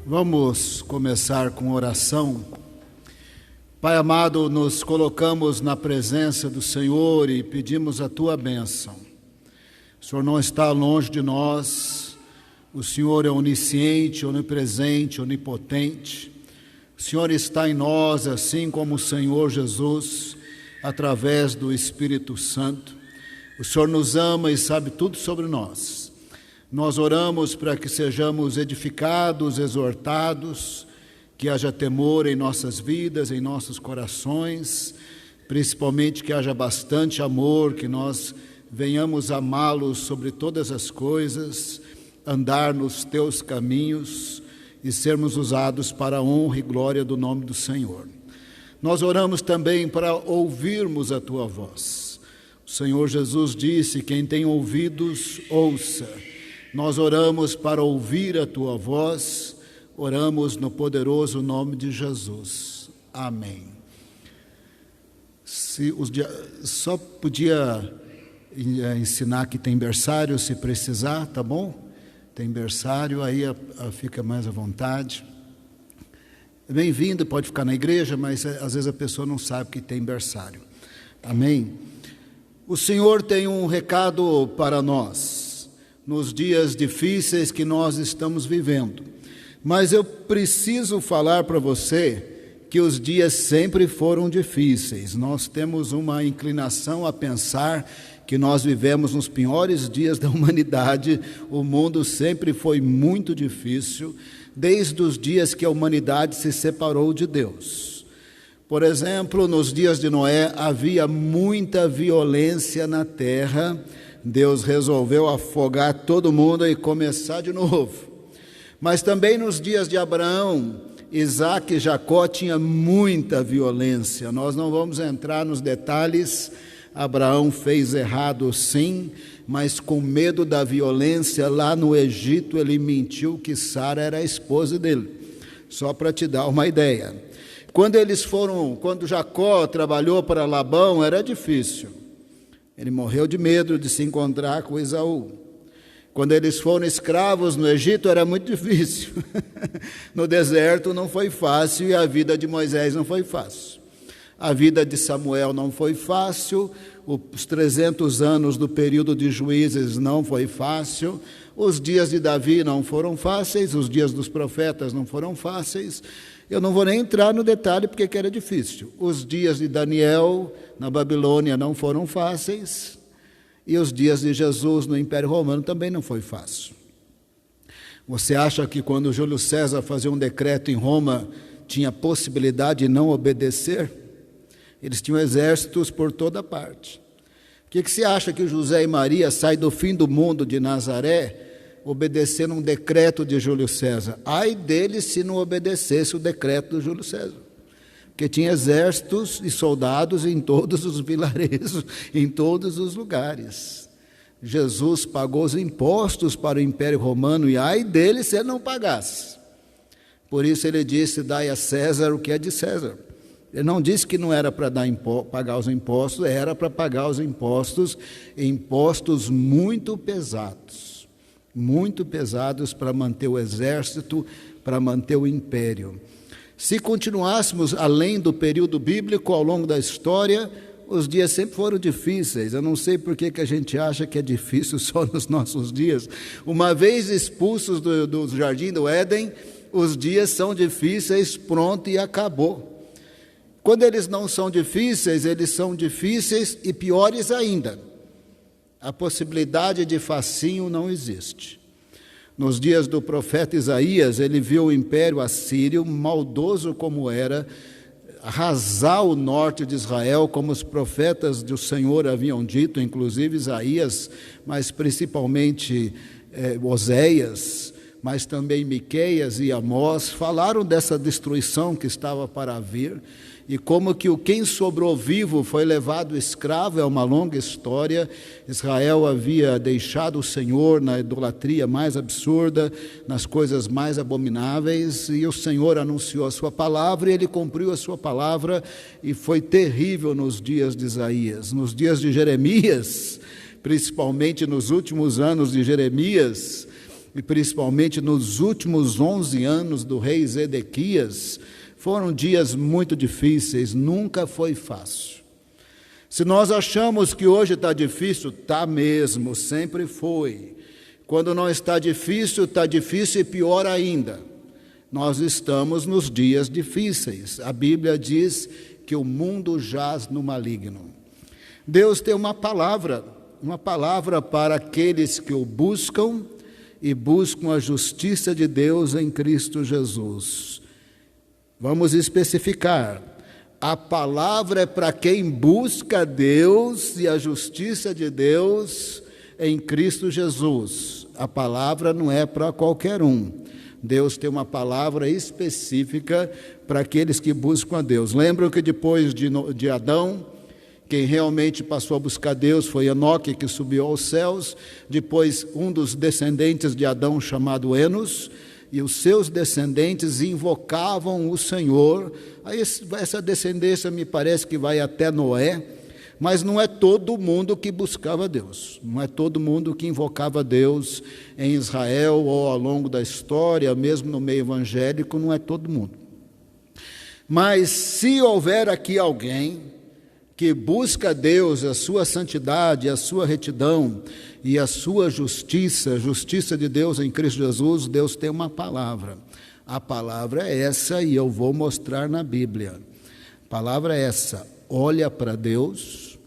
Vamos começar com oração. Pai amado, nos colocamos na presença do Senhor e pedimos a Tua bênção. O Senhor não está longe de nós, o Senhor é onisciente, onipresente, onipotente. O Senhor está em nós, assim como o Senhor Jesus, através do Espírito Santo. O Senhor nos ama e sabe tudo sobre nós. Nós oramos para que sejamos edificados, exortados, que haja temor em nossas vidas, em nossos corações, principalmente que haja bastante amor, que nós venhamos amá-los sobre todas as coisas, andar nos Teus caminhos e sermos usados para a honra e glória do nome do Senhor. Nós oramos também para ouvirmos a Tua voz. O Senhor Jesus disse: quem tem ouvidos, ouça. Nós oramos para ouvir a Tua voz, oramos no poderoso nome de Jesus. Amém. Só podia ensinar que tem berçário se precisar, tá bom? Tem berçário, aí fica mais à vontade. Bem-vindo, pode ficar na igreja, mas às vezes a pessoa não sabe que tem berçário. Amém? O Senhor tem um recado para nós, nos dias difíceis que nós estamos vivendo. Mas eu preciso falar para você que os dias sempre foram difíceis. Nós temos uma inclinação a pensar que nós vivemos nos piores dias da humanidade. O mundo sempre foi muito difícil, desde os dias que a humanidade se separou de Deus. Por exemplo, nos dias de Noé havia muita violência na terra. Deus resolveu afogar todo mundo e começar de novo. Mas também nos dias de Abraão, Isaac e Jacó tinha muita violência. Nós não vamos entrar nos detalhes. Abraão fez errado sim, mas com medo da violência lá no Egito ele mentiu que Sara era a esposa dele. Só para te dar uma ideia. Quando Jacó trabalhou para Labão, era difícil. Ele morreu de medo de se encontrar com Esaú. Quando eles foram escravos no Egito, era muito difícil. No deserto não foi fácil e a vida de Moisés não foi fácil. A vida de Samuel não foi fácil, os 300 anos do período de Juízes não foi fácil, os dias de Davi não foram fáceis, os dias dos profetas não foram fáceis. Eu não vou nem entrar no detalhe porque era difícil. Os dias de Daniel na Babilônia não foram fáceis e os dias de Jesus no Império Romano também não foi fácil. Você acha que quando Júlio César fazia um decreto em Roma tinha possibilidade de não obedecer? Eles tinham exércitos por toda parte. O que você acha que José e Maria saem do fim do mundo de Nazaré obedecendo um decreto de Júlio César? Ai deles se não obedecesse o decreto do Júlio César, porque tinha exércitos e soldados em todos os vilarejos, em todos os lugares. Jesus pagou os impostos para o Império Romano e ai dele se ele não pagasse. Por isso ele disse: dai a César o que é de César. Ele não disse que não era para pagar os impostos, era para pagar os impostos muito pesados para manter o exército, para manter o império. Se continuássemos além do período bíblico, ao longo da história, os dias sempre foram difíceis. Eu não sei por que a gente acha que é difícil só nos nossos dias. Uma vez expulsos do jardim do Éden, os dias são difíceis, pronto, e acabou. Quando eles não são difíceis, eles são difíceis e piores ainda. A possibilidade de facinho não existe. Nos dias do profeta Isaías, ele viu o império assírio, maldoso como era, arrasar o norte de Israel, como os profetas do Senhor haviam dito, inclusive Isaías, mas principalmente Oséias, mas também Miqueias e Amós, falaram dessa destruição que estava para vir, e como que quem sobrou vivo foi levado escravo. É uma longa história. Israel havia deixado o Senhor na idolatria mais absurda, nas coisas mais abomináveis, e o Senhor anunciou a sua palavra, e ele cumpriu a sua palavra, e foi terrível nos dias de Isaías. Nos dias de Jeremias, principalmente nos últimos anos de Jeremias, e principalmente nos últimos 11 anos do rei Zedequias, foram dias muito difíceis, nunca foi fácil. Se nós achamos que hoje está difícil, está mesmo, sempre foi. Quando não está difícil e pior ainda. Nós estamos nos dias difíceis. A Bíblia diz que o mundo jaz no maligno. Deus tem uma palavra para aqueles que o buscam e buscam a justiça de Deus em Cristo Jesus. Vamos especificar. A palavra é para quem busca Deus e a justiça de Deus em Cristo Jesus. A palavra não é para qualquer um. Deus tem uma palavra específica para aqueles que buscam a Deus. Lembram que depois de Adão, quem realmente passou a buscar Deus foi Enoque, que subiu aos céus. Depois, um dos descendentes de Adão, chamado Enos, e os seus descendentes invocavam o Senhor. Essa descendência me parece que vai até Noé, mas não é todo mundo que buscava Deus, não é todo mundo que invocava Deus em Israel ou ao longo da história, mesmo no meio evangélico, não é todo mundo. Mas se houver aqui alguém que busca Deus, a sua santidade, a sua retidão e a sua justiça, a justiça de Deus em Cristo Jesus, Deus tem uma palavra. A palavra é essa e eu vou mostrar na Bíblia. A palavra é essa: olha para Deus,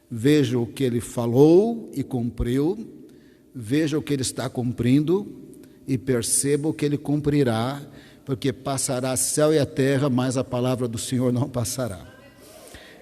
veja o que Ele falou e cumpriu, veja o que Ele está cumprindo e perceba o que Ele cumprirá, porque passará céu e a terra, mas a palavra do Senhor não passará.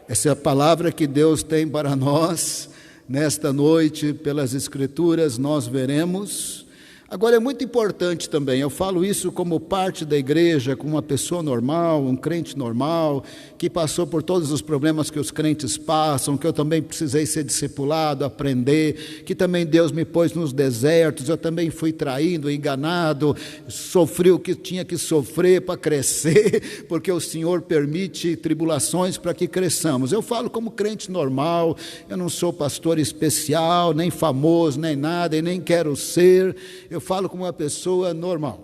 Essa é a palavra que Deus tem para nós, nesta noite, pelas Escrituras, nós veremos. Agora, é muito importante também, eu falo isso como parte da igreja, como uma pessoa normal, um crente normal, que passou por todos os problemas que os crentes passam, que eu também precisei ser discipulado, aprender, que também Deus me pôs nos desertos, eu também fui traído, enganado, sofri o que tinha que sofrer para crescer, porque o Senhor permite tribulações para que cresçamos. Eu falo como crente normal, eu não sou pastor especial, nem famoso, nem nada, e nem quero ser. Eu falo como uma pessoa normal.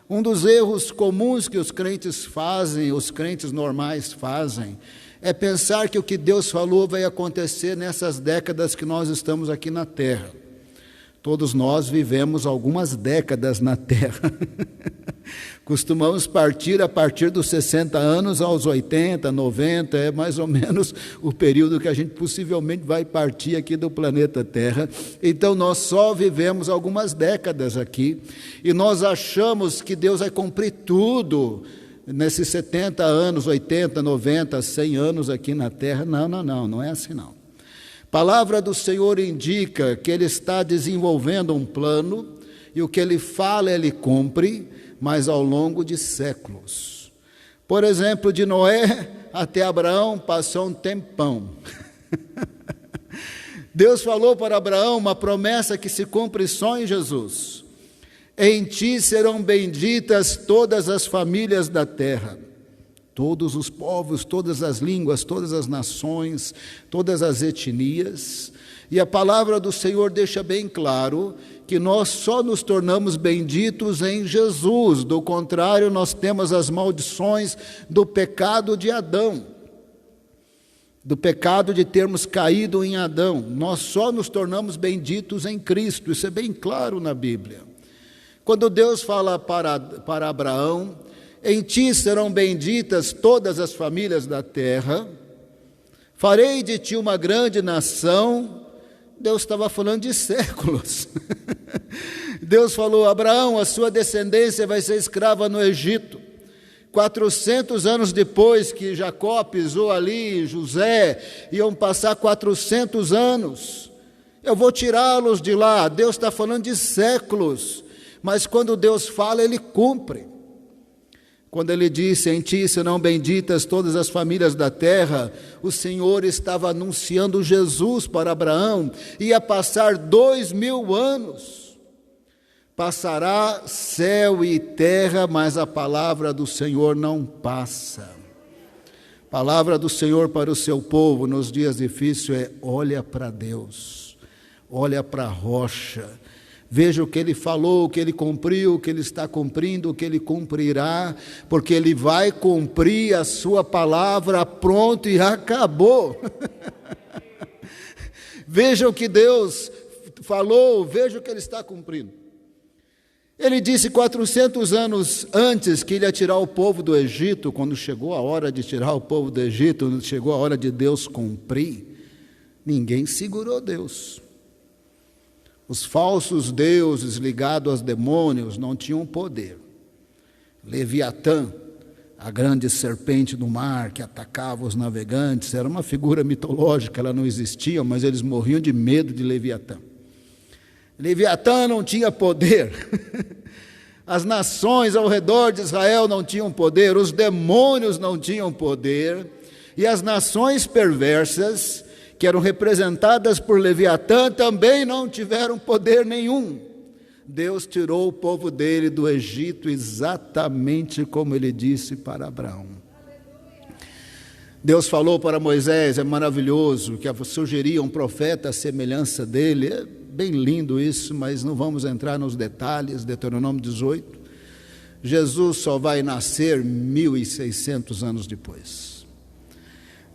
Um dos erros comuns que os crentes fazem, os crentes normais fazem, é pensar que o que Deus falou vai acontecer nessas décadas que nós estamos aqui na Terra. Todos nós vivemos algumas décadas na Terra. Costumamos partir a partir dos 60 anos aos 80, 90, é mais ou menos o período que a gente possivelmente vai partir aqui do planeta Terra. Então nós só vivemos algumas décadas aqui e nós achamos que Deus vai cumprir tudo nesses 70 anos, 80, 90, 100 anos aqui na Terra. Não é assim não. A palavra do Senhor indica que Ele está desenvolvendo um plano e o que Ele fala, Ele cumpre, mas ao longo de séculos. Por exemplo, de Noé até Abraão passou um tempão. Deus falou para Abraão uma promessa que se cumpre só em Jesus. Em ti serão benditas todas as famílias da terra. Todos os povos, todas as línguas, todas as nações, todas as etnias. E a palavra do Senhor deixa bem claro que nós só nos tornamos benditos em Jesus. Do contrário, nós temos as maldições do pecado de Adão, do pecado de termos caído em Adão. Nós só nos tornamos benditos em Cristo. Isso é bem claro na Bíblia. Quando Deus fala para Abraão, em ti serão benditas todas as famílias da terra, farei de ti uma grande nação. Deus estava falando de séculos. Deus falou: Abraão, a sua descendência vai ser escrava no Egito. 400 anos depois que Jacó pisou ali, José, iam passar 400 anos. Eu vou tirá-los de lá. Deus está falando de séculos. Mas quando Deus fala, Ele cumpre. Quando Ele disse: em ti serão benditas todas as famílias da terra, o Senhor estava anunciando Jesus para Abraão. Ia passar 2000 anos. Passará céu e terra, mas a palavra do Senhor não passa. A palavra do Senhor para o seu povo nos dias difíceis é: olha para Deus, olha para a rocha. Veja o que ele falou, o que ele cumpriu, o que ele está cumprindo, o que ele cumprirá, porque ele vai cumprir a sua palavra, pronto e acabou. Veja o que Deus falou, veja o que ele está cumprindo. Ele disse 400 anos antes que ele ia tirar o povo do Egito, quando chegou a hora de tirar o povo do Egito, quando chegou a hora de Deus cumprir, ninguém segurou Deus. Os falsos deuses ligados aos demônios não tinham poder. Leviatã, a grande serpente do mar que atacava os navegantes, era uma figura mitológica, ela não existia, mas eles morriam de medo de Leviatã. Leviatã não tinha poder. As nações ao redor de Israel não tinham poder, os demônios não tinham poder, e as nações perversas, que eram representadas por Leviatã, também não tiveram poder nenhum. Deus tirou o povo dele do Egito exatamente como ele disse para Abraão. Deus falou para Moisés, é maravilhoso, que surgiria um profeta à semelhança dele. É bem lindo isso, mas não vamos entrar nos detalhes. Deuteronômio 18. Jesus só vai nascer 1.600 anos depois.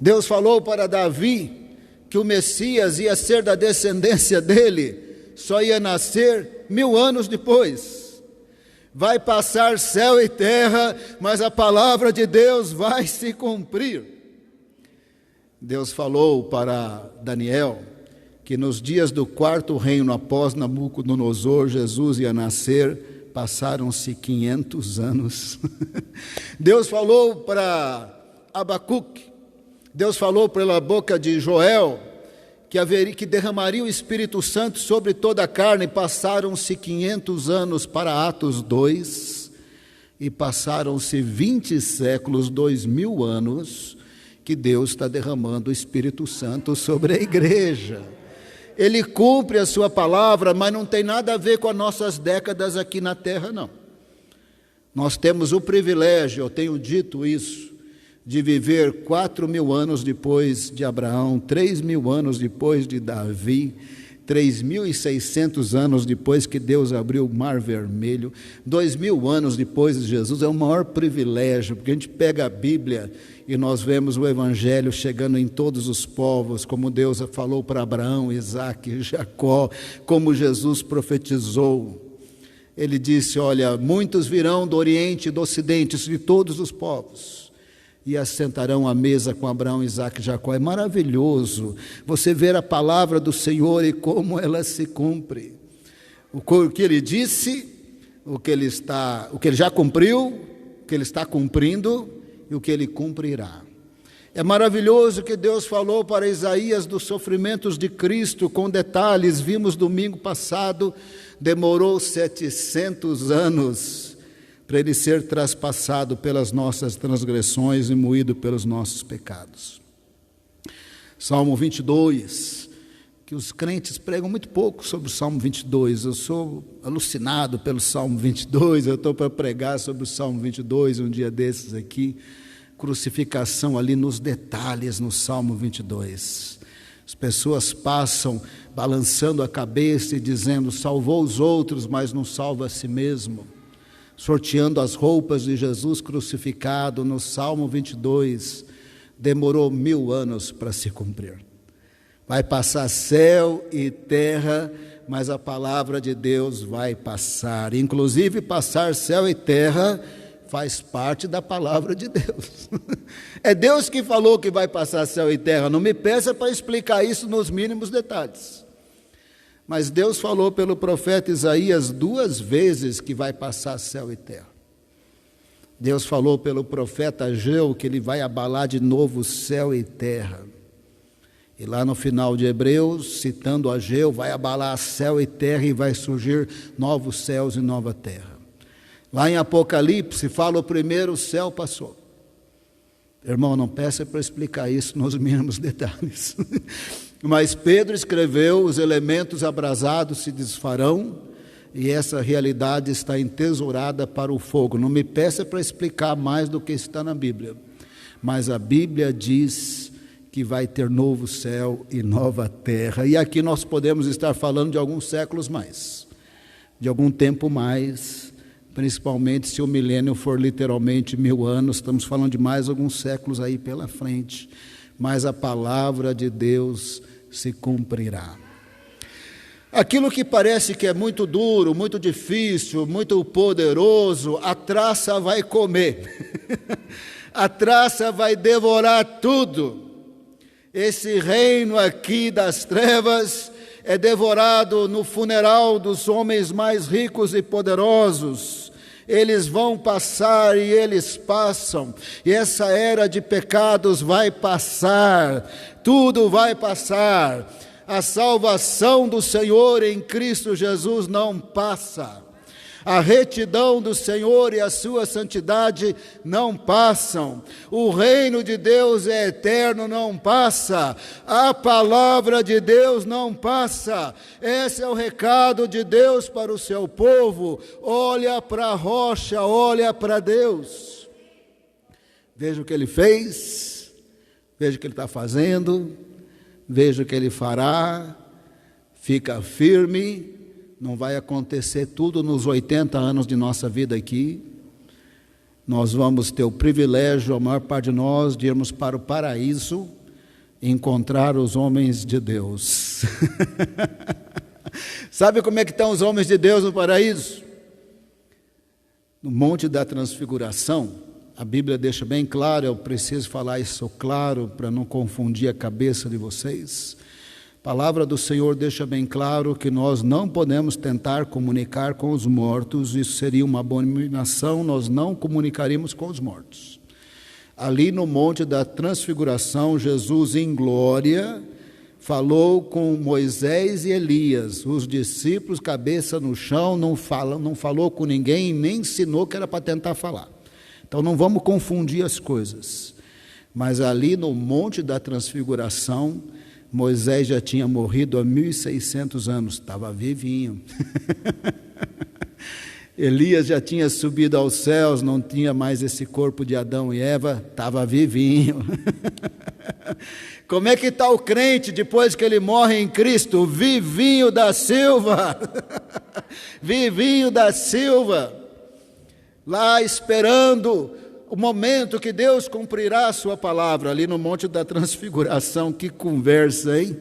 Deus falou para Davi que o Messias ia ser da descendência dele, só ia nascer 1000 anos depois. Vai passar céu e terra, mas a palavra de Deus vai se cumprir. Deus falou para Daniel que nos dias do 4º reino após Nabucodonosor, Jesus ia nascer, passaram-se 500 anos. Deus falou para Abacuque, Deus falou pela boca de Joel que derramaria o Espírito Santo sobre toda a carne. Passaram-se 500 anos para Atos 2 e passaram-se 20 séculos, 2000 anos, que Deus está derramando o Espírito Santo sobre a igreja. Ele cumpre a sua palavra, mas não tem nada a ver com as nossas décadas aqui na terra, não. Nós temos o privilégio, eu tenho dito isso, de viver 4.000 anos depois de Abraão, 3.000 anos depois de Davi, 3.600 anos depois que Deus abriu o Mar Vermelho, 2.000 anos depois de Jesus. É o maior privilégio, porque a gente pega a Bíblia e nós vemos o Evangelho chegando em todos os povos, como Deus falou para Abraão, Isaque, Jacó, como Jesus profetizou. Ele disse, olha, muitos virão do Oriente e do Ocidente, de todos os povos, e assentarão à mesa com Abraão, Isaque e Jacó. É maravilhoso você ver a palavra do Senhor e como ela se cumpre. O que ele disse, o que ele já cumpriu, o que ele está cumprindo e o que ele cumprirá. É maravilhoso que Deus falou para Isaías dos sofrimentos de Cristo com detalhes. Vimos domingo passado, demorou 700 anos para ele ser traspassado pelas nossas transgressões e moído pelos nossos pecados. Salmo 22, que os crentes pregam muito pouco sobre o Salmo 22. Eu sou alucinado pelo Salmo 22, eu estou para pregar sobre o Salmo 22 um dia desses aqui. Crucificação ali nos detalhes no Salmo 22. As pessoas passam balançando a cabeça e dizendo, salvou os outros, mas não salva a si mesmo. Sorteando as roupas de Jesus crucificado no Salmo 22, demorou 1000 anos para se cumprir. Vai passar céu e terra, mas a palavra de Deus vai passar. Inclusive, passar céu e terra faz parte da palavra de Deus. É Deus que falou que vai passar céu e terra. Não me peça para explicar isso nos mínimos detalhes. Mas Deus falou pelo profeta Isaías 2 vezes que vai passar céu e terra. Deus falou pelo profeta Ageu que ele vai abalar de novo céu e terra. E lá no final de Hebreus, citando Ageu, vai abalar céu e terra e vai surgir novos céus e nova terra. Lá em Apocalipse, fala o primeiro céu passou. Irmão, não peça para explicar isso nos mínimos detalhes. Mas Pedro escreveu, os elementos abrasados se desfarão, e essa realidade está entesourada para o fogo. Não me peça para explicar mais do que está na Bíblia. Mas a Bíblia diz que vai ter novo céu e nova terra. E aqui nós podemos estar falando de alguns séculos mais. de algum tempo mais, principalmente se o milênio for literalmente 1000 anos, estamos falando de mais alguns séculos aí pela frente, mas a palavra de Deus se cumprirá. Aquilo que parece que é muito duro, muito difícil, muito poderoso, a traça vai comer, a traça vai devorar tudo. Esse reino aqui das trevas é devorado no funeral dos homens mais ricos e poderosos. Eles vão passar e eles passam, e essa era de pecados vai passar, tudo vai passar. A salvação do Senhor em Cristo Jesus não passa. A retidão do Senhor e a sua santidade não passam. O reino de Deus é eterno, não passa. A palavra de Deus não passa. Esse é o recado de Deus para o seu povo. Olha para a rocha, olha para Deus. Veja o que Ele fez, veja o que Ele está fazendo, veja o que Ele fará. Fica firme. Não vai acontecer tudo nos 80 anos de nossa vida aqui. Nós vamos ter o privilégio, a maior parte de nós, de irmos para o paraíso e encontrar os homens de Deus. Sabe como é que estão os homens de Deus no paraíso? No Monte da Transfiguração, a Bíblia deixa bem claro, eu preciso falar isso claro para não confundir a cabeça de vocês. A palavra do Senhor deixa bem claro que nós não podemos tentar comunicar com os mortos, isso seria uma abominação, nós não comunicaríamos com os mortos. Ali no Monte da Transfiguração, Jesus em glória falou com Moisés e Elias, os discípulos cabeça no chão, não falou com ninguém e nem ensinou que era para tentar falar. Então não vamos confundir as coisas. Mas ali no Monte da Transfiguração, Moisés já tinha morrido há 1600 anos, estava vivinho. Elias já tinha subido aos céus, não tinha mais esse corpo de Adão e Eva, estava vivinho. Como é que está o crente depois que ele morre em Cristo? Vivinho da Silva. Vivinho da Silva. Lá esperando o momento que Deus cumprirá a sua palavra, ali no Monte da Transfiguração. Que conversa, hein?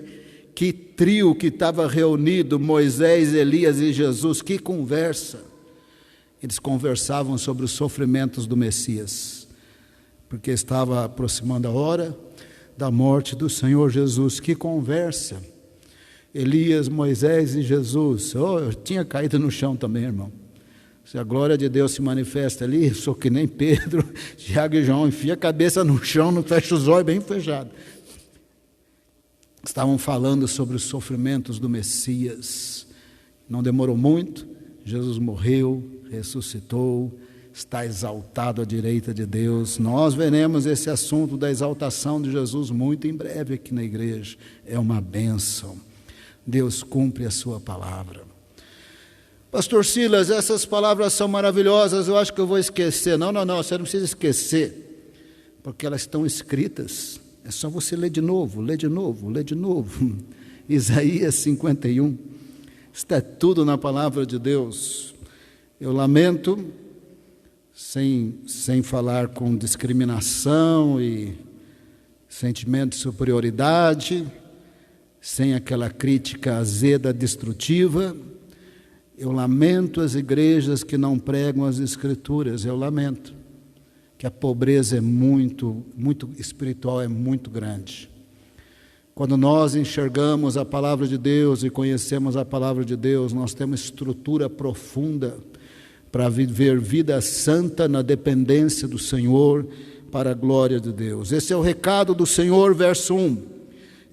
Que trio que estava reunido, Moisés, Elias e Jesus, que conversa. Eles conversavam sobre os sofrimentos do Messias, porque estava aproximando a hora da morte do Senhor Jesus. Que conversa. Elias, Moisés e Jesus. Eu tinha caído no chão também, irmão. Se a glória de Deus se manifesta ali, eu sou que nem Pedro, Tiago e João, enfia a cabeça no chão, não fecha os olhos bem fechados. Estavam falando sobre os sofrimentos do Messias. Não demorou muito, Jesus morreu, ressuscitou, está exaltado à direita de Deus. Nós veremos esse assunto da exaltação de Jesus muito em breve aqui na igreja. É uma bênção. Deus cumpre a sua palavra. Pastor Silas, essas palavras são maravilhosas, eu acho que eu vou esquecer. Não, você não precisa esquecer, porque elas estão escritas. É só você ler de novo, ler de novo, ler de novo. Isaías 51, está tudo na palavra de Deus. Eu lamento, sem falar com discriminação e sentimento de superioridade, sem aquela crítica azeda, destrutiva. Eu lamento as igrejas que não pregam as Escrituras, eu lamento, que a pobreza é muito espiritual, é muito grande. Quando nós enxergamos a palavra de Deus e conhecemos a palavra de Deus, nós temos estrutura profunda para viver vida santa na dependência do Senhor, para a glória de Deus. Esse é o recado do Senhor, verso 1.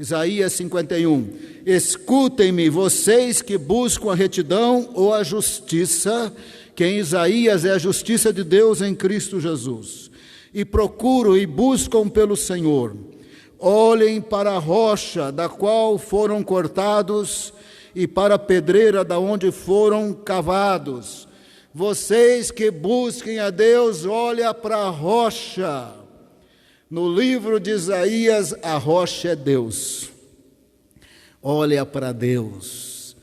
Isaías 51, escutem-me vocês que buscam a retidão ou a justiça, que em Isaías é a justiça de Deus em Cristo Jesus, e procuram e buscam pelo Senhor. Olhem para a rocha da qual foram cortados e para a pedreira da onde foram cavados. Vocês que busquem a Deus, olhem para a rocha. No livro de Isaías, a rocha é Deus. Olha para Deus.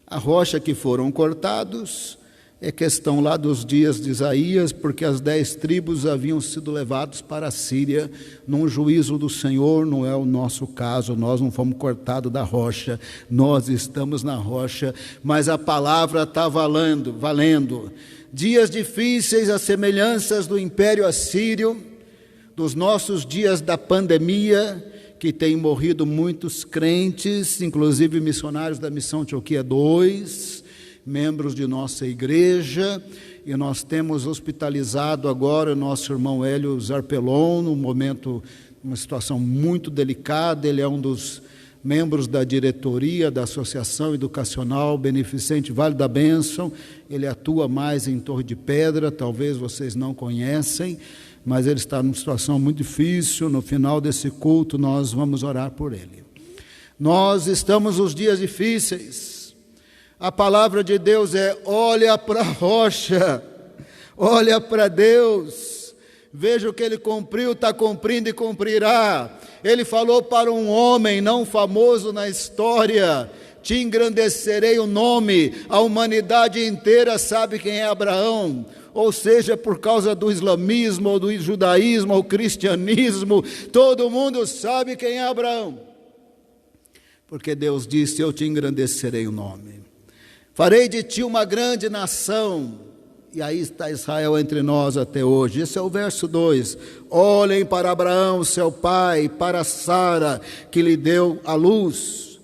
A rocha que foram cortados é questão lá dos dias de Isaías, porque as 10 tribos haviam sido levados para a Síria num juízo do Senhor. Não é o nosso caso, nós não fomos cortados da rocha, nós estamos na rocha, mas a palavra está valendo. Dias difíceis, as semelhanças do Império Assírio, dos nossos dias da pandemia, que tem morrido muitos crentes, inclusive missionários da Missão Antioquia 2, membros de nossa igreja, e nós temos hospitalizado agora o nosso irmão Hélio Zarpelon, num momento, uma situação muito delicada. Ele é um dos membros da diretoria da Associação Educacional Beneficente Vale da Bênção. Ele atua mais em Torre de Pedra, talvez vocês não conhecem, mas ele está numa situação muito difícil. No final desse culto nós vamos orar por ele. Nós estamos nos dias difíceis. A palavra de Deus é: olha para a rocha, olha para Deus, veja o que ele cumpriu, está cumprindo e cumprirá. Ele falou para um homem não famoso na história: te engrandecerei o nome. A humanidade inteira sabe quem é Abraão, ou seja, por causa do islamismo, ou do judaísmo, ou cristianismo, todo mundo sabe quem é Abraão, porque Deus disse: eu te engrandecerei o nome. Farei de ti uma grande nação. E aí está Israel entre nós até hoje. Esse é o verso 2. Olhem para Abraão, seu pai, para Sara, que lhe deu a luz.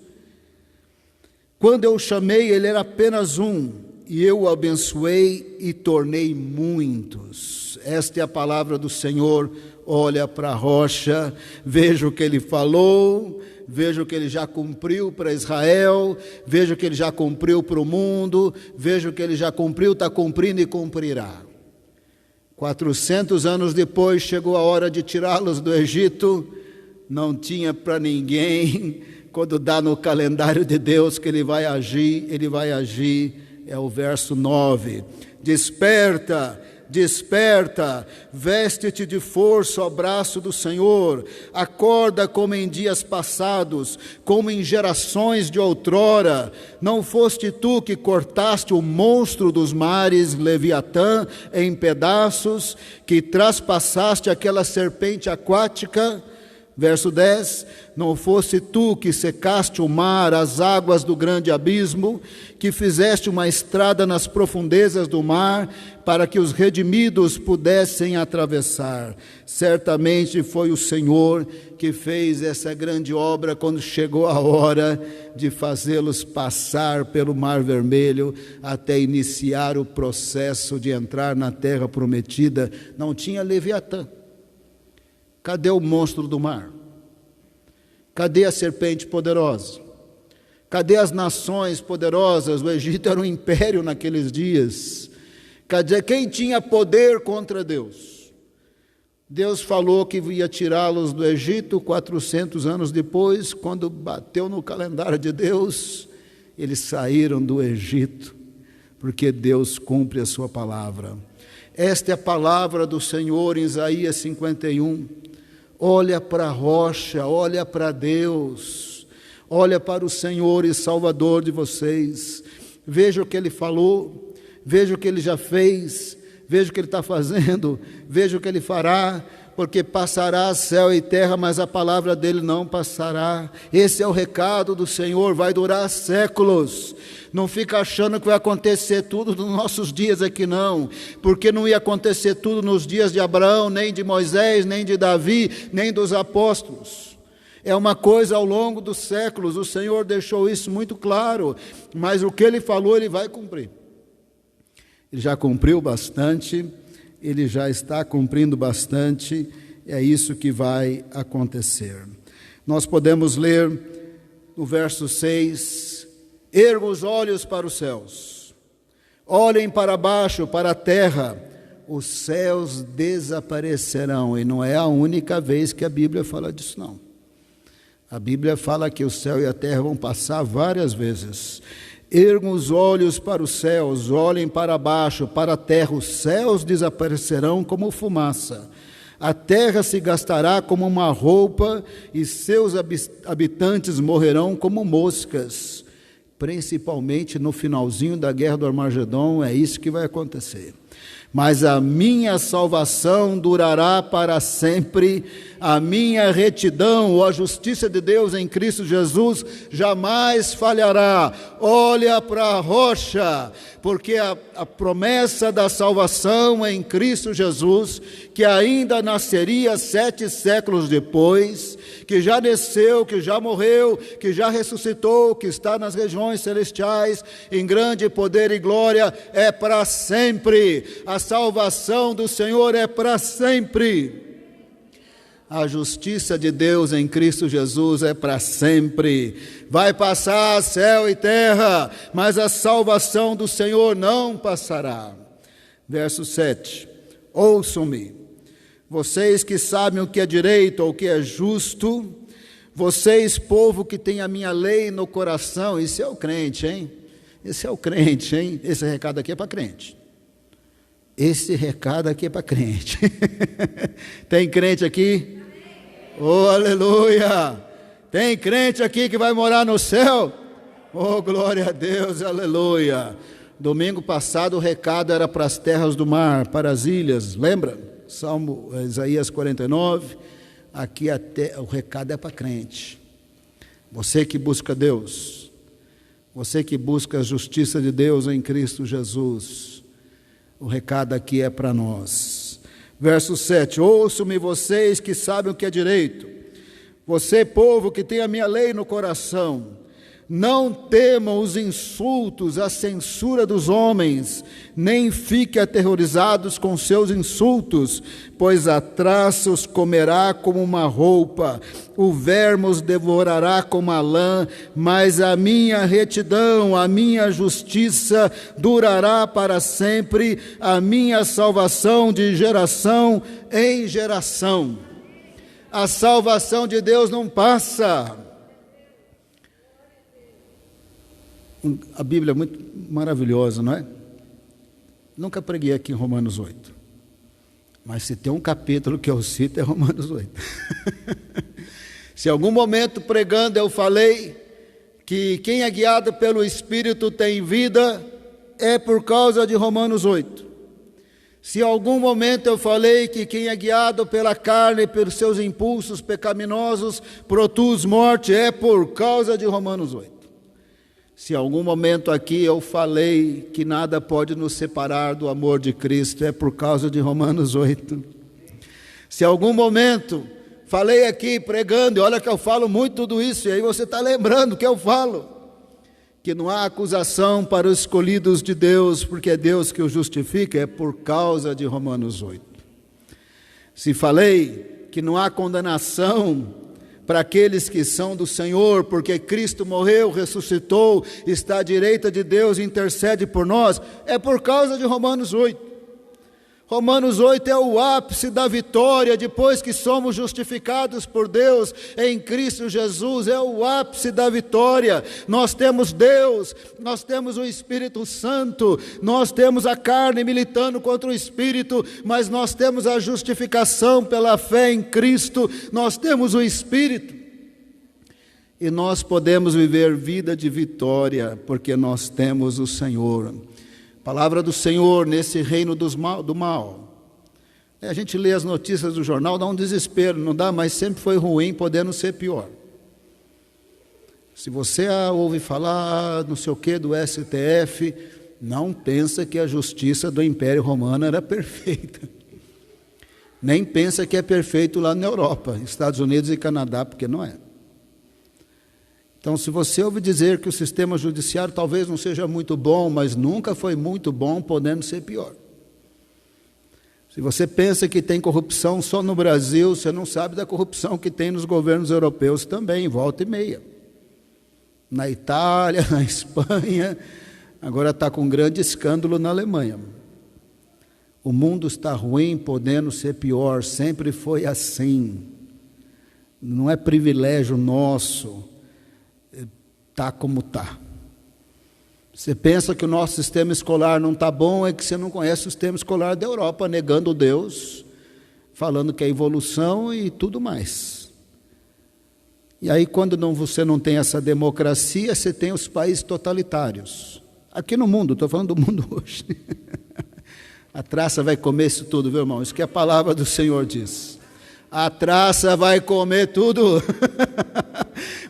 Quando eu o chamei, ele era apenas um, e eu o abençoei e tornei muitos. Esta é a palavra do Senhor. Olha para a rocha, veja o que ele falou, veja o que ele já cumpriu para Israel, veja o que ele já cumpriu para o mundo, veja o que ele já cumpriu, está cumprindo e cumprirá. 400 anos depois, chegou a hora de tirá-los do Egito. Não tinha para ninguém. Quando dá no calendário de Deus que ele vai agir, ele vai agir. É o verso 9. Desperta, desperta, veste-te de força ao braço do Senhor, acorda como em dias passados, como em gerações de outrora. Não foste tu que cortaste o monstro dos mares, Leviatã, em pedaços, que traspassaste aquela serpente aquática? Verso 10, não fosse tu que secaste o mar, as águas do grande abismo, que fizeste uma estrada nas profundezas do mar, para que os redimidos pudessem atravessar. Certamente foi o Senhor que fez essa grande obra quando chegou a hora de fazê-los passar pelo Mar Vermelho, até iniciar o processo de entrar na terra prometida. Não tinha Leviatã. Cadê o monstro do mar? Cadê a serpente poderosa? Cadê as nações poderosas? O Egito era um império naqueles dias. Cadê quem tinha poder contra Deus? Deus falou que ia tirá-los do Egito 400 anos depois. Quando bateu no calendário de Deus, eles saíram do Egito, porque Deus cumpre a sua palavra. Esta é a palavra do Senhor em Isaías 51. Olha para a rocha, olha para Deus, olha para o Senhor e Salvador de vocês. Veja o que Ele falou, veja o que Ele já fez, veja o que Ele está fazendo, veja o que Ele fará, porque passará céu e terra, mas a palavra dEle não passará. Esse é o recado do Senhor, vai durar séculos. Não fica achando que vai acontecer tudo nos nossos dias aqui, não, porque não ia acontecer tudo nos dias de Abraão, nem de Moisés, nem de Davi, nem dos apóstolos. É uma coisa ao longo dos séculos. O Senhor deixou isso muito claro, mas o que Ele falou, Ele vai cumprir. Ele já cumpriu bastante, Ele já está cumprindo bastante, é isso que vai acontecer. Nós podemos ler no verso 6, erga os olhos para os céus, olhem para baixo, para a terra, os céus desaparecerão. E não é a única vez que a Bíblia fala disso, não. A Bíblia fala que o céu e a terra vão passar várias vezes. Ergam os olhos para os céus, olhem para baixo, para a terra, os céus desaparecerão como fumaça. A terra se gastará como uma roupa e seus habitantes morrerão como moscas. Principalmente no finalzinho da guerra do Armagedon, é isso que vai acontecer. Mas a minha salvação durará para sempre, a minha retidão, ou a justiça de Deus em Cristo Jesus, jamais falhará. Olha para a rocha, porque a promessa da salvação em Cristo Jesus, que ainda nasceria 7 séculos depois, que já desceu, que já morreu, que já ressuscitou, que está nas regiões celestiais, em grande poder e glória, é para sempre. A salvação do Senhor é para sempre. A justiça de Deus em Cristo Jesus é para sempre. Vai passar céu e terra, mas a salvação do Senhor não passará. Verso 7. Ouçam-me, vocês que sabem o que é direito ou o que é justo, vocês, povo que tem a minha lei no coração. Isso é o crente, hein? Esse é o crente, hein? Esse recado aqui é para crente. Esse recado aqui é para crente. Tem crente aqui? Oh, aleluia! Tem crente aqui que vai morar no céu? Oh, glória a Deus, aleluia! Domingo passado o recado era para as terras do mar, para as ilhas, lembra? Salmo, Isaías 49, aqui até o recado é para crente. Você que busca Deus, você que busca a justiça de Deus em Cristo Jesus, o recado aqui é para nós. Verso 7, ouçam-me vocês que sabem o que é direito, você povo que tem a minha lei no coração, não temam os insultos, a censura dos homens, nem fiquem aterrorizados com seus insultos, pois a traça os comerá como uma roupa, o verme os devorará como a lã, mas a minha retidão, a minha justiça durará para sempre, a minha salvação de geração em geração. A salvação de Deus não passa. A Bíblia é muito maravilhosa, não é? Nunca preguei aqui em Romanos 8. Mas se tem um capítulo que eu cito é Romanos 8. Se em algum momento pregando eu falei que quem é guiado pelo Espírito tem vida, é por causa de Romanos 8. Se em algum momento eu falei que quem é guiado pela carne, pelos seus impulsos pecaminosos, produz morte, é por causa de Romanos 8. Se em algum momento aqui eu falei que nada pode nos separar do amor de Cristo, é por causa de Romanos 8. Se em algum momento falei aqui pregando, e olha que eu falo muito tudo isso, e aí você está lembrando que eu falo, que não há acusação para os escolhidos de Deus, porque é Deus que os justifica, é por causa de Romanos 8. Se falei que não há condenação para aqueles que são do Senhor, porque Cristo morreu, ressuscitou, está à direita de Deus e intercede por nós, é por causa de Romanos 8. Romanos 8 é o ápice da vitória, depois que somos justificados por Deus em Cristo Jesus, é o ápice da vitória. Nós temos Deus, nós temos o Espírito Santo, nós temos a carne militando contra o Espírito, mas nós temos a justificação pela fé em Cristo, nós temos o Espírito. E nós podemos viver vida de vitória, porque nós temos o Senhor. Palavra do Senhor nesse reino do mal. A gente lê as notícias do jornal, dá um desespero, não dá, mas sempre foi ruim, podendo ser pior. Se você ouve falar não sei o que do STF, não pensa que a justiça do Império Romano era perfeita. Nem pensa que é perfeito lá na Europa, Estados Unidos e Canadá, porque não é. Então, se você ouve dizer que o sistema judiciário talvez não seja muito bom, mas nunca foi muito bom, podendo ser pior. Se você pensa que tem corrupção só no Brasil, você não sabe da corrupção que tem nos governos europeus também, volta e meia. Na Itália, na Espanha, agora está com um grande escândalo na Alemanha. O mundo está ruim, podendo ser pior, sempre foi assim. Não é privilégio nosso. Está como está. Você pensa que o nosso sistema escolar não está bom, é que você não conhece o sistema escolar da Europa, negando Deus, falando que é evolução e tudo mais. E aí, quando você não tem essa democracia, você tem os países totalitários. Aqui no mundo, estou falando do mundo hoje. A traça vai comer isso tudo, viu, irmão? Isso que a palavra do Senhor diz. A traça vai comer tudo.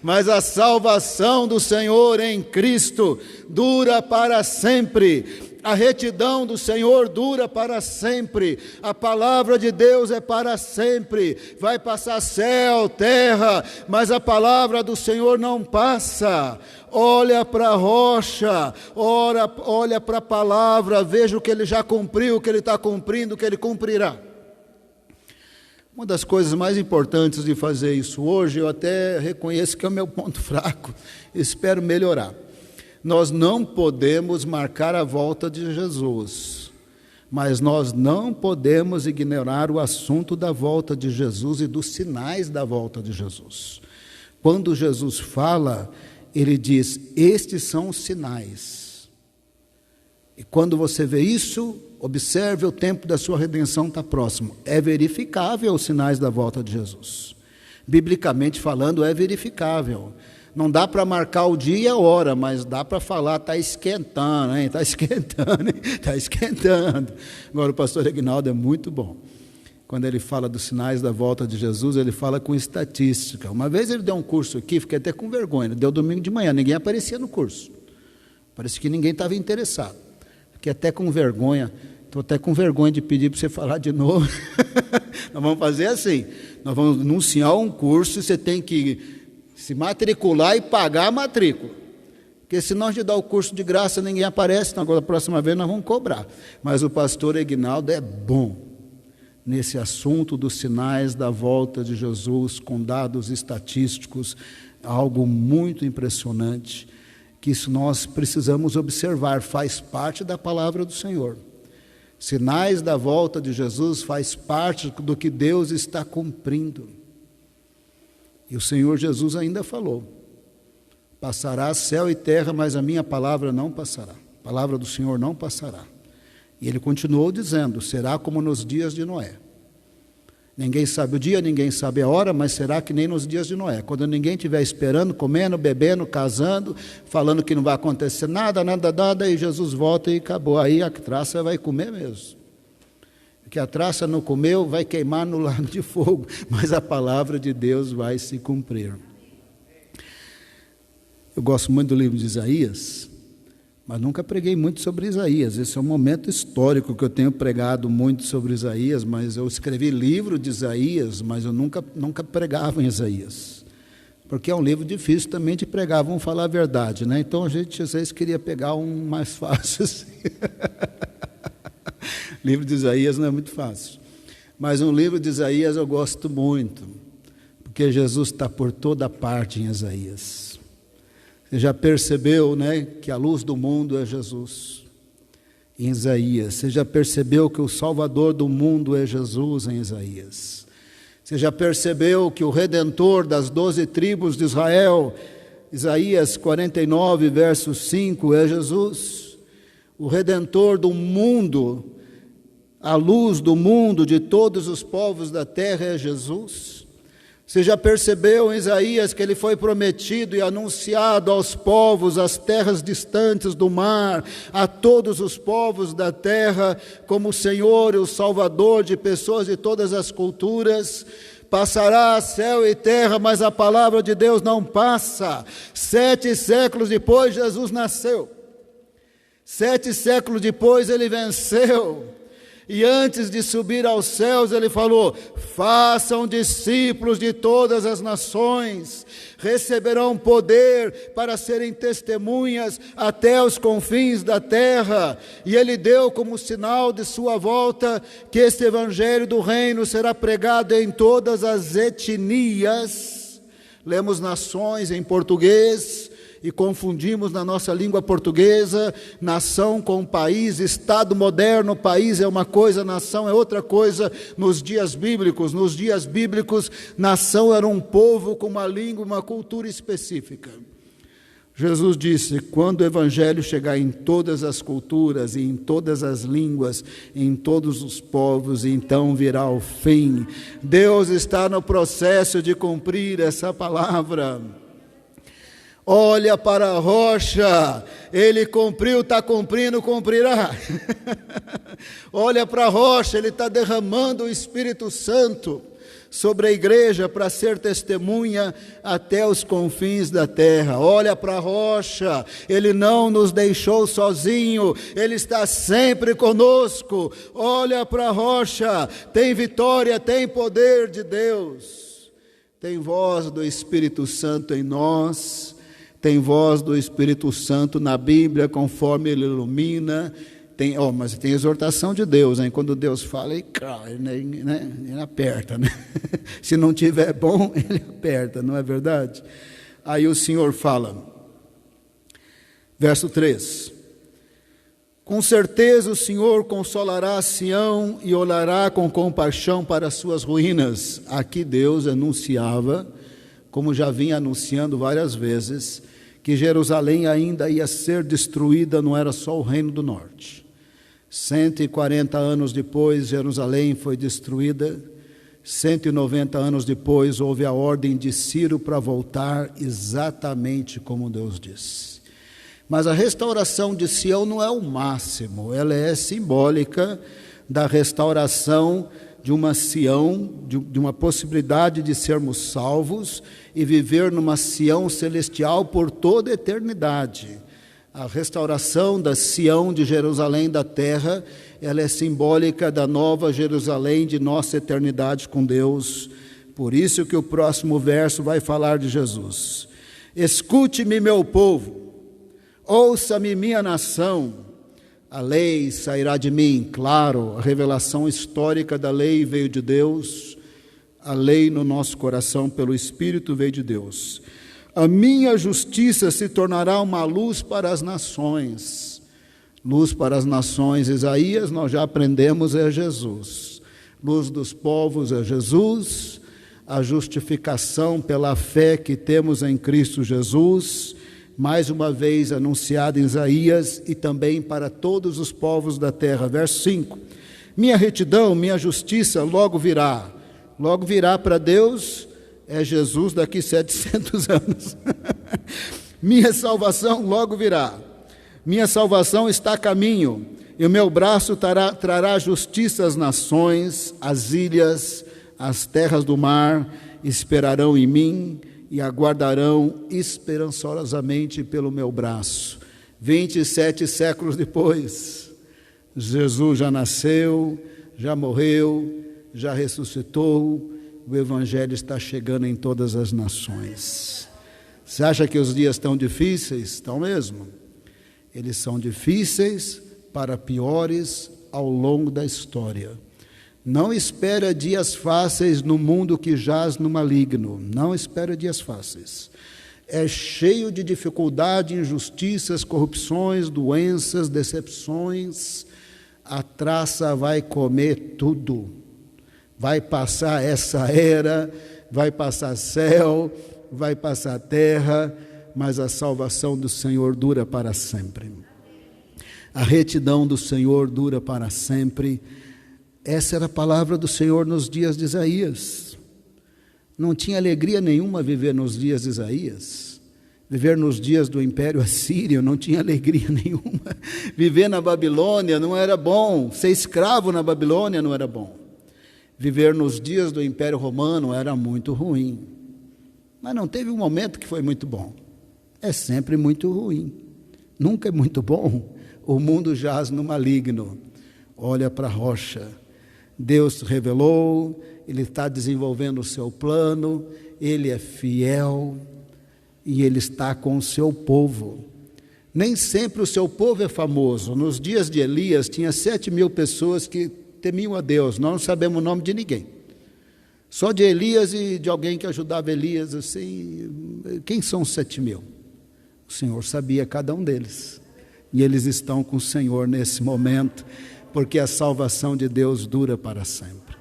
Mas a salvação do Senhor em Cristo dura para sempre. A retidão do Senhor dura para sempre. A palavra de Deus é para sempre. Vai passar céu, terra, mas a palavra do Senhor não passa. Olha para a rocha, olha para a palavra, veja o que ele já cumpriu, o que ele está cumprindo, o que ele cumprirá. Uma das coisas mais importantes de fazer isso hoje, eu até reconheço que é o meu ponto fraco, espero melhorar. Nós não podemos marcar a volta de Jesus, mas nós não podemos ignorar o assunto da volta de Jesus e dos sinais da volta de Jesus. Quando Jesus fala, ele diz, estes são os sinais. E quando você vê isso, observe, o tempo da sua redenção está próximo. É verificável os sinais da volta de Jesus. Biblicamente falando, é verificável. Não dá para marcar o dia e a hora, mas dá para falar, está esquentando, hein? Está esquentando, hein? Está esquentando. Agora, o pastor Aguinaldo é muito bom. Quando ele fala dos sinais da volta de Jesus, ele fala com estatística. Uma vez ele deu um curso aqui, fiquei até com vergonha, deu domingo de manhã, ninguém aparecia no curso. Parece que ninguém estava interessado. Fiquei até com vergonha, estou até com vergonha de pedir para você falar de novo. Nós vamos fazer assim, nós vamos anunciar um curso, você tem que se matricular e pagar a matrícula. Porque se nós te dar o curso de graça, ninguém aparece, então agora a próxima vez nós vamos cobrar. Mas o pastor Aguinaldo é bom nesse assunto dos sinais da volta de Jesus, com dados estatísticos, algo muito impressionante, que isso nós precisamos observar, faz parte da palavra do Senhor. Sinais da volta de Jesus faz parte do que Deus está cumprindo. E o Senhor Jesus ainda falou, passará céu e terra, mas a minha palavra não passará. A palavra do Senhor não passará. E ele continuou dizendo, será como nos dias de Noé. Ninguém sabe o dia, ninguém sabe a hora, mas será que nem nos dias de Noé. Quando ninguém estiver esperando, comendo, bebendo, casando, falando que não vai acontecer nada, e Jesus volta e acabou. Aí a traça vai comer mesmo. Porque a traça não comeu, vai queimar no lago de fogo, mas a palavra de Deus vai se cumprir. Eu gosto muito do livro de Isaías, mas nunca preguei muito sobre Isaías. Esse é um momento histórico que eu tenho pregado muito sobre Isaías, mas eu escrevi livro de Isaías, mas eu nunca pregava em Isaías. Porque é um livro difícil também de pregar, vamos falar a verdade, né? Então a gente às vezes queria pegar um mais fácil assim. Livro de Isaías não é muito fácil. Mas um livro de Isaías eu gosto muito, porque Jesus está por toda parte em Isaías. Você já percebeu, né, que a luz do mundo é Jesus, em Isaías. Você já percebeu que o Salvador do mundo é Jesus, em Isaías. Você já percebeu que o Redentor das 12 tribos de Israel, Isaías 49, verso 5, é Jesus. O Redentor do mundo, a luz do mundo, de todos os povos da terra, é Jesus. Você já percebeu em Isaías que ele foi prometido e anunciado aos povos, às terras distantes do mar, a todos os povos da terra, como o Senhor e o Salvador de pessoas de todas as culturas. Passará céu e terra, mas a palavra de Deus não passa. 7 séculos depois, Jesus nasceu. 7 séculos depois, ele venceu. E antes de subir aos céus, ele falou, façam discípulos de todas as nações, receberão poder para serem testemunhas até os confins da terra. E ele deu como sinal de sua volta que este evangelho do reino será pregado em todas as etnias. Lemos nações em português, e confundimos na nossa língua portuguesa, nação com país, Estado moderno, país é uma coisa, nação é outra coisa, nos dias bíblicos. Nos dias bíblicos, nação era um povo com uma língua, uma cultura específica. Jesus disse: quando o evangelho chegar em todas as culturas, e em todas as línguas, em todos os povos, então virá o fim. Deus está no processo de cumprir essa palavra. Olha para a rocha, Ele cumpriu, está cumprindo, cumprirá. Olha para a rocha, Ele está derramando o Espírito Santo sobre a igreja para ser testemunha até os confins da terra. Olha para a rocha, Ele não nos deixou sozinho, Ele está sempre conosco. Olha para a rocha, tem vitória, tem poder de Deus, tem voz do Espírito Santo em nós, tem voz do Espírito Santo na Bíblia, conforme Ele ilumina. Mas tem exortação de Deus, hein? Quando Deus fala, ele aperta, né? Se não tiver bom, Ele aperta, não é verdade? Aí o Senhor fala, verso 3: com certeza o Senhor consolará Sião e olhará com compaixão para as suas ruínas. Aqui Deus anunciava, como já vinha anunciando várias vezes, que Jerusalém ainda ia ser destruída, não era só o reino do norte. 140 anos depois, Jerusalém foi destruída. 190 anos depois, houve a ordem de Ciro para voltar exatamente como Deus disse. Mas a restauração de Sião não é o máximo, ela é simbólica da restauração de uma Sião, de uma possibilidade de sermos salvos e viver numa Sião celestial por toda a eternidade. A restauração da Sião de Jerusalém da terra, ela é simbólica da nova Jerusalém de nossa eternidade com Deus. Por isso que o próximo verso vai falar de Jesus. Escute-me, meu povo, ouça-me, minha nação, a lei sairá de mim. Claro, a revelação histórica da lei veio de Deus, a lei no nosso coração pelo Espírito veio de Deus. A minha justiça se tornará uma luz para as nações. Luz para as nações, Isaías, nós já aprendemos, é Jesus. Luz dos povos é Jesus, a justificação pela fé que temos em Cristo Jesus, mais uma vez anunciada em Isaías, e também para todos os povos da terra. Verso 5: minha retidão, minha justiça logo virá para Deus, é Jesus daqui 700 anos. Minha salvação logo virá, minha salvação está a caminho, e o meu braço trará justiça às nações, às ilhas, às terras do mar, esperarão em mim, e aguardarão esperançosamente pelo meu braço. 27 séculos depois, Jesus já nasceu, já morreu, já ressuscitou, o Evangelho está chegando em todas as nações. Você acha que os dias estão difíceis? Estão mesmo. Eles são difíceis para piores ao longo da história. Não espera dias fáceis no mundo que jaz no maligno. Não espera dias fáceis. É cheio de dificuldade, injustiças, corrupções, doenças, decepções. A traça vai comer tudo. Vai passar essa era, vai passar céu, vai passar terra, mas a salvação do Senhor dura para sempre. A retidão do Senhor dura para sempre. Essa era a palavra do Senhor nos dias de Isaías. Não tinha alegria nenhuma viver nos dias de Isaías. Viver nos dias do Império Assírio não tinha alegria nenhuma. Viver na Babilônia não era bom. Ser escravo na Babilônia não era bom. Viver nos dias do Império Romano era muito ruim. Mas não teve um momento que foi muito bom. É sempre muito ruim. Nunca é muito bom. O mundo jaz no maligno. Olha para a rocha. Deus revelou, Ele está desenvolvendo o seu plano, Ele é fiel e Ele está com o seu povo. Nem sempre o seu povo é famoso. Nos dias de Elias, tinha 7.000 pessoas que temiam a Deus. Nós não sabemos o nome de ninguém. Só de Elias e de alguém que ajudava Elias, assim. Quem são os 7.000? O Senhor sabia cada um deles. E eles estão com o Senhor nesse momento, porque a salvação de Deus dura para sempre.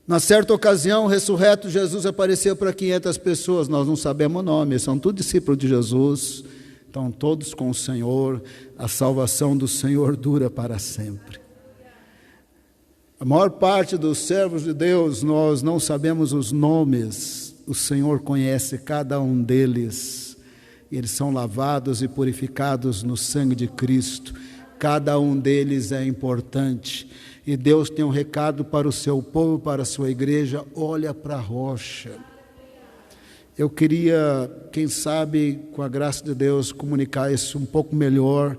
Na certa ocasião, ressurreto, Jesus apareceu para 500 pessoas, nós não sabemos o nome, são todos discípulos de Jesus, estão todos com o Senhor, a salvação do Senhor dura para sempre. A maior parte dos servos de Deus, nós não sabemos os nomes, o Senhor conhece cada um deles, eles são lavados e purificados no sangue de Cristo, cada um deles é importante. E Deus tem um recado para o seu povo, para a sua igreja: olha para a rocha. Eu queria, quem sabe, com a graça de Deus, comunicar isso um pouco melhor.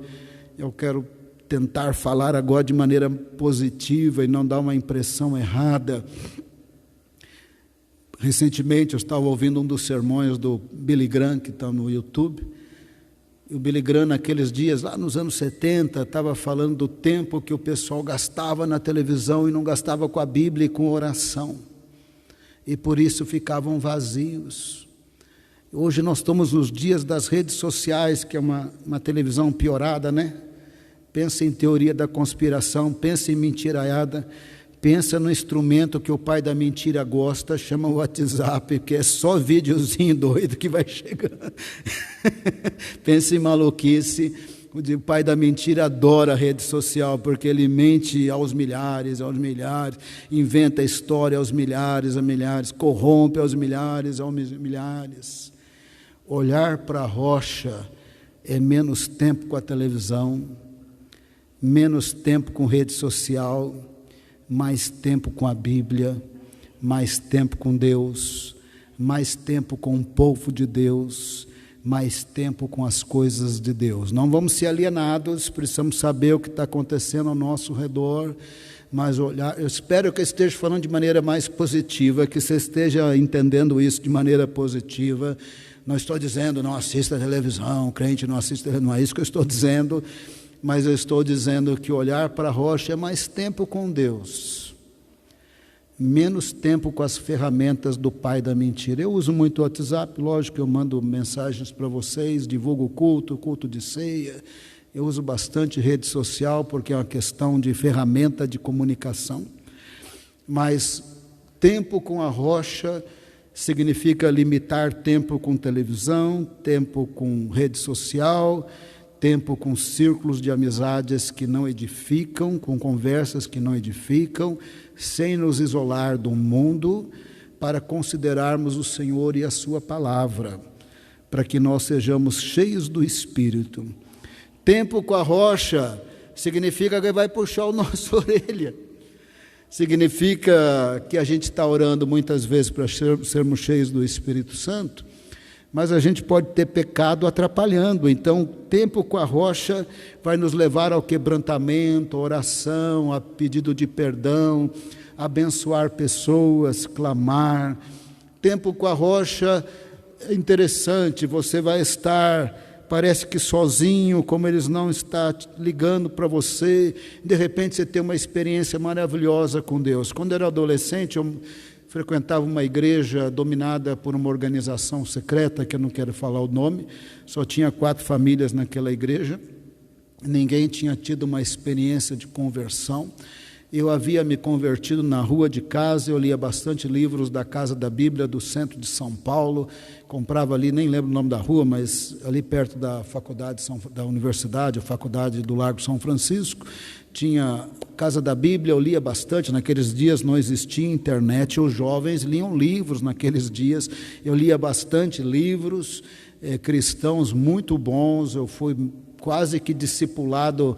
Eu quero tentar falar agora de maneira positiva e não dar uma impressão errada. Recentemente eu estava ouvindo um dos sermões do Billy Graham, que está no YouTube. E o Billy Graham, naqueles dias, lá nos anos 70, estava falando do tempo que o pessoal gastava na televisão e não gastava com a Bíblia e com oração. E por isso ficavam vazios. Hoje nós estamos nos dias das redes sociais, que é uma televisão piorada, né? Pensa em teoria da conspiração, pensa em mentiraiada, pensa no instrumento que o pai da mentira gosta, chama o WhatsApp, que é só videozinho doido que vai chegando. Pensa em maluquice. O pai da mentira adora a rede social, porque ele mente aos milhares, inventa história aos milhares, corrompe aos milhares. Olhar para a rocha é menos tempo com a televisão, menos tempo com rede social, mais tempo com a Bíblia, mais tempo com Deus, mais tempo com o povo de Deus, mais tempo com as coisas de Deus. Não vamos ser alienados, precisamos saber o que está acontecendo ao nosso redor, mas olhar. Eu espero que eu esteja falando de maneira mais positiva, que você esteja entendendo isso de maneira positiva. Não estou dizendo não assista a televisão, crente não assista, não é isso que eu estou dizendo, mas eu estou dizendo que olhar para a rocha é mais tempo com Deus, menos tempo com as ferramentas do pai da mentira. Eu uso muito o WhatsApp, lógico que eu mando mensagens para vocês, divulgo o culto de ceia, eu uso bastante rede social, porque é uma questão de ferramenta de comunicação, mas tempo com a rocha significa limitar tempo com televisão, tempo com rede social, tempo com círculos de amizades que não edificam, com conversas que não edificam, sem nos isolar do mundo, para considerarmos o Senhor e a sua palavra, para que nós sejamos cheios do Espírito. Tempo com a rocha significa que vai puxar a nossa orelha, significa que a gente está orando muitas vezes para sermos cheios do Espírito Santo, mas a gente pode ter pecado atrapalhando. Então, tempo com a rocha vai nos levar ao quebrantamento, à oração, a pedido de perdão, a abençoar pessoas, clamar. Tempo com a rocha é interessante, você vai estar, parece que sozinho, como eles não estão ligando para você, de repente você tem uma experiência maravilhosa com Deus. Quando eu era adolescente, eu frequentava uma igreja dominada por uma organização secreta, que eu não quero falar o nome, só tinha 4 famílias naquela igreja, ninguém tinha tido uma experiência de conversão. Eu havia me convertido na rua de casa, eu lia bastante livros da Casa da Bíblia, do centro de São Paulo, comprava ali, nem lembro o nome da rua, mas ali perto da faculdade, da universidade, a faculdade do Largo São Francisco, tinha Casa da Bíblia, eu lia bastante. Naqueles dias não existia internet, os jovens liam livros naqueles dias, eu lia bastante livros cristãos muito bons, eu fui quase que discipulado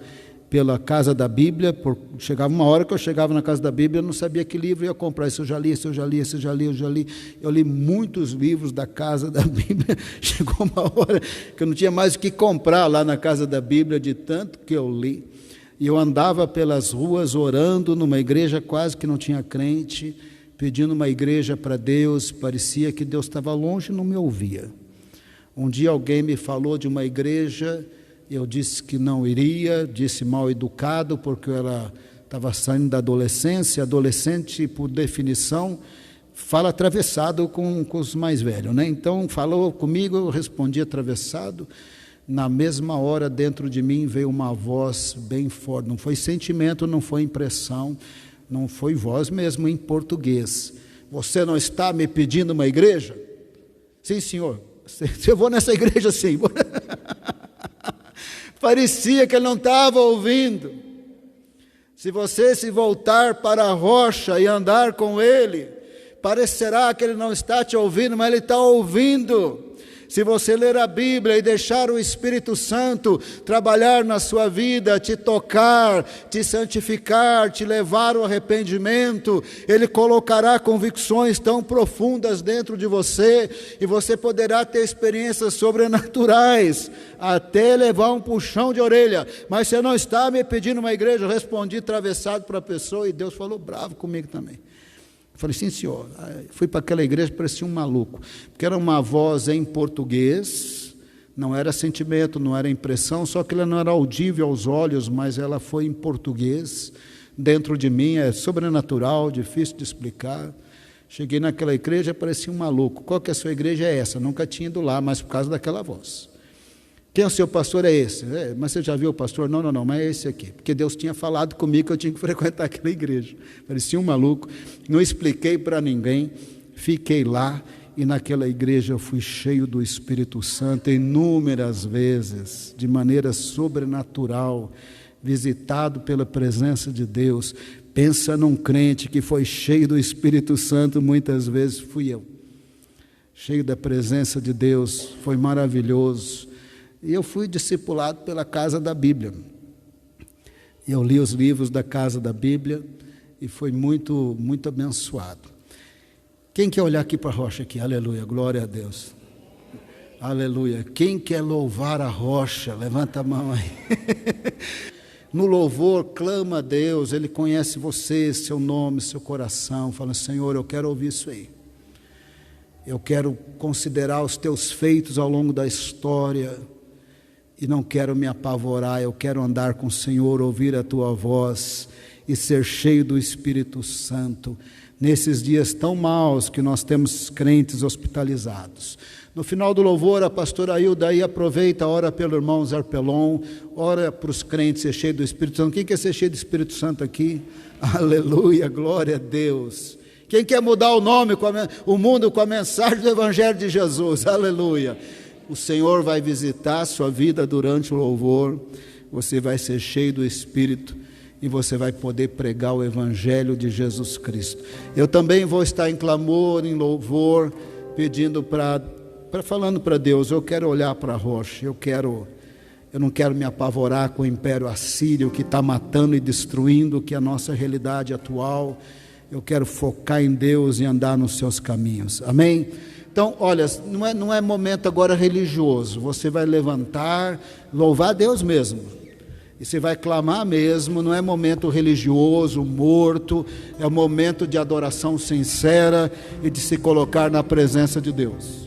pela Casa da Bíblia. Chegava uma hora que eu chegava na Casa da Bíblia, eu não sabia que livro eu ia comprar, esse eu já li, eu li muitos livros da Casa da Bíblia. Chegou uma hora que eu não tinha mais o que comprar lá na Casa da Bíblia, de tanto que eu li. E eu andava pelas ruas orando numa igreja quase que não tinha crente, pedindo uma igreja para Deus, parecia que Deus estava longe e não me ouvia. Um dia alguém me falou de uma igreja, eu disse que não iria, disse mal educado, porque eu estava saindo da adolescência. Adolescente, por definição, fala atravessado com os mais velhos, né? Então falou comigo, eu respondi atravessado. Na mesma hora, dentro de mim veio uma voz bem forte, não foi sentimento, não foi impressão, Não foi voz mesmo em português. Você não está me pedindo uma igreja? Sim, senhor. Eu vou nessa igreja sim. Parecia que ele não estava ouvindo. Se você se voltar para a rocha e andar com ele, parecerá que ele não está te ouvindo, mas ele está ouvindo. Se você ler a Bíblia e deixar o Espírito Santo trabalhar na sua vida, te tocar, te santificar, te levar ao arrependimento, Ele colocará convicções tão profundas dentro de você, e você poderá ter experiências sobrenaturais, até levar um puxão de orelha. Mas você não está me pedindo uma igreja? Eu respondi atravessado para a pessoa, e Deus falou bravo comigo também. Eu falei, sim, senhor. Fui para aquela igreja, parecia um maluco, porque era uma voz em português, não era sentimento, não era impressão, só que ela não era audível aos olhos, mas ela foi em português, dentro de mim, é sobrenatural, difícil de explicar. Cheguei naquela igreja, parecia um maluco. Qual que é a sua igreja? É essa. Nunca tinha ido lá, mas por causa daquela voz. Quem é o seu pastor? É esse. Mas você já viu o pastor? Não, mas é esse aqui. Porque Deus tinha falado comigo que eu tinha que frequentar aquela igreja. Parecia um maluco. Não expliquei para ninguém. Fiquei lá e naquela igreja eu fui cheio do Espírito Santo inúmeras vezes, de maneira sobrenatural, visitado pela presença de Deus. Pensa num crente que foi cheio do Espírito Santo, muitas vezes fui eu. Cheio da presença de Deus, foi maravilhoso. E eu fui discipulado pela Casa da Bíblia. Eu li os livros da Casa da Bíblia e foi muito, muito abençoado. Quem quer olhar aqui para a rocha aqui? Aleluia, glória a Deus. Aleluia. Quem quer louvar a rocha? Levanta a mão aí. No louvor, clama a Deus, Ele conhece você, seu nome, seu coração. Fala, Senhor, eu quero ouvir isso aí. Eu quero considerar os teus feitos ao longo da história. E não quero me apavorar, eu quero andar com o Senhor, ouvir a Tua voz e ser cheio do Espírito Santo, nesses dias tão maus que nós temos crentes hospitalizados. No final do louvor, a pastora Hilda aí aproveita, ora pelo irmão Zarpelon, ora para os crentes ser cheio do Espírito Santo. Quem quer ser cheio do Espírito Santo aqui? Aleluia, glória a Deus. Quem quer mudar o mundo com a mensagem do Evangelho de Jesus? Aleluia. O Senhor vai visitar a sua vida durante o louvor, você vai ser cheio do Espírito e você vai poder pregar o Evangelho de Jesus Cristo. Eu também vou estar em clamor, em louvor, pedindo falando para Deus, eu quero olhar para a rocha, eu não quero me apavorar com o império assírio que está matando e destruindo, que é a nossa realidade atual. Eu quero focar em Deus e andar nos seus caminhos. Amém? Então, olha, não é momento agora religioso. Você vai levantar, louvar a Deus mesmo. E você vai clamar mesmo, não é momento religioso, morto. É um momento de adoração sincera e de se colocar na presença de Deus.